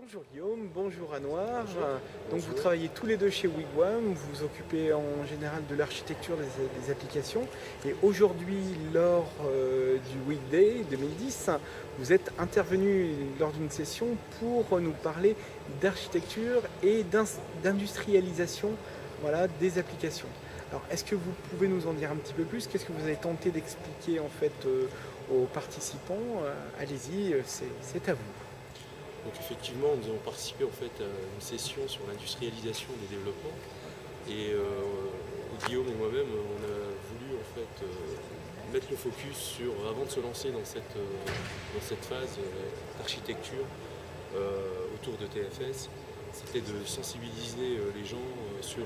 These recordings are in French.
Bonjour Guillaume, bonjour Anouar. Bonjour. Donc vous Bonjour. travaillez tous les deux chez Wigwam, vous vous occupez en général de l'architecture des applications et aujourd'hui lors du Weekday 2010, vous êtes intervenu lors d'une session pour nous parler d'architecture et d'industrialisation des applications. Alors est-ce que vous pouvez nous en dire un petit peu plus? Qu'est-ce que vous avez tenté d'expliquer en fait aux participants? Allez-y, c'est à vous. Donc effectivement, nous avons participé en fait à une session sur l'industrialisation des développements et Guillaume et moi-même, on a voulu en fait mettre le focus sur, avant de se lancer dans cette phase d'architecture autour de TFS, c'était de sensibiliser les gens sur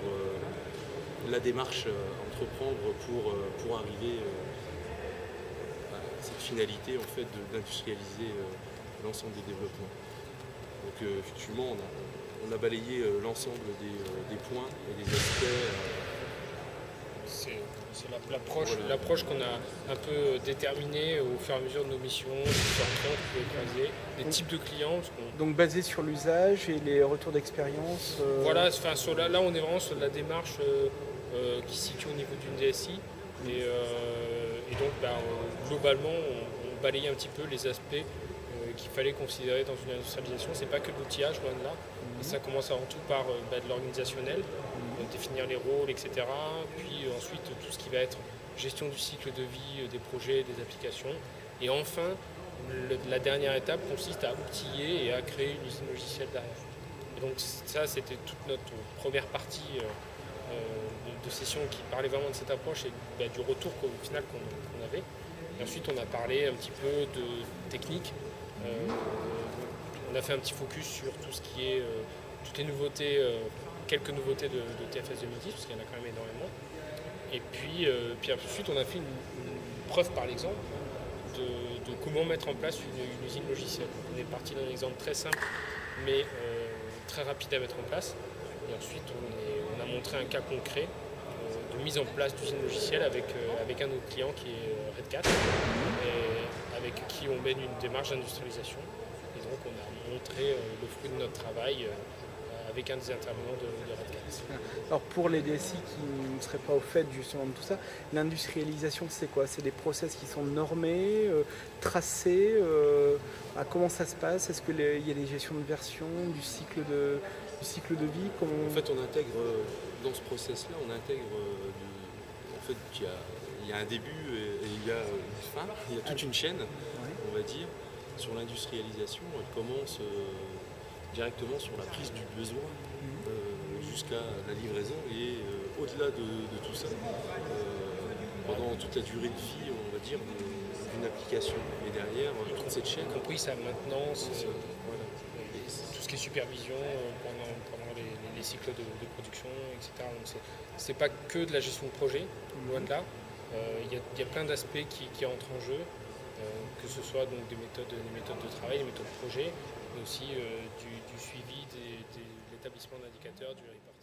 la démarche à entreprendre pour arriver à cette finalité en fait d'industrialiser l'ensemble des développements. Donc effectivement, on a balayé l'ensemble des points et des aspects. C'est l'approche qu'on a un peu déterminée au fur et à mesure de nos missions, des différents clients qu'on pouvait croiser, des types de clients. Donc basé sur l'usage et les retours d'expérience. Voilà, là on est vraiment sur la démarche qui se situe au niveau d'une DSI. Et donc globalement, on balayait un petit peu les aspects qu'il fallait considérer dans une industrialisation. C'est pas que de l'outillage, loin de là. Et ça commence avant tout par de l'organisationnel, définir les rôles, etc. Puis ensuite tout ce qui va être gestion du cycle de vie des projets, des applications. Et enfin, la dernière étape consiste à outiller et à créer une usine logicielle derrière. Et donc ça, c'était toute notre première partie de session qui parlait vraiment de cette approche et du retour au final qu'on avait. Et ensuite, on a parlé un petit peu de technique. On a fait un petit focus sur tout ce qui est toutes les nouveautés, quelques nouveautés de TFS 2010, parce qu'il y en a quand même énormément. Et puis ensuite, on a fait une preuve par l'exemple de comment mettre en place une usine logicielle. On est parti d'un exemple très simple, mais très rapide à mettre en place. Et ensuite, on a montré un cas concret de mise en place d'usine logicielle avec un de nos clients qui est Red 4, et avec qui on mène une démarche d'industrialisation. Et donc on a montré le fruit de notre travail avec un des intervenants de Red 4. Alors pour les DSI qui ne seraient pas au fait justement de tout ça, l'industrialisation c'est quoi? C'est des process qui sont normés, tracés, comment ça se passe? Est-ce qu'il y a des gestions de version, du cycle de vie? En fait, on intègre dans ce process-là, on intègre en fait il y a un début et il y a une fin, il y a toute une chaîne, on va dire, sur l'industrialisation. Elle commence directement sur la prise du besoin jusqu'à la livraison et au-delà de tout ça, pendant toute la durée de vie, on va dire, d'une application. Et derrière, toute cette chaîne. Y compris sa maintenance, tout ce qui est supervision pendant les cycles de production, etc. Donc c'est pas que de la gestion de projet, loin de là. Il y a plein d'aspects qui entrent en jeu, que ce soit donc des méthodes de travail, des méthodes de projet, mais aussi du suivi de l'établissement d'indicateurs, du reporting.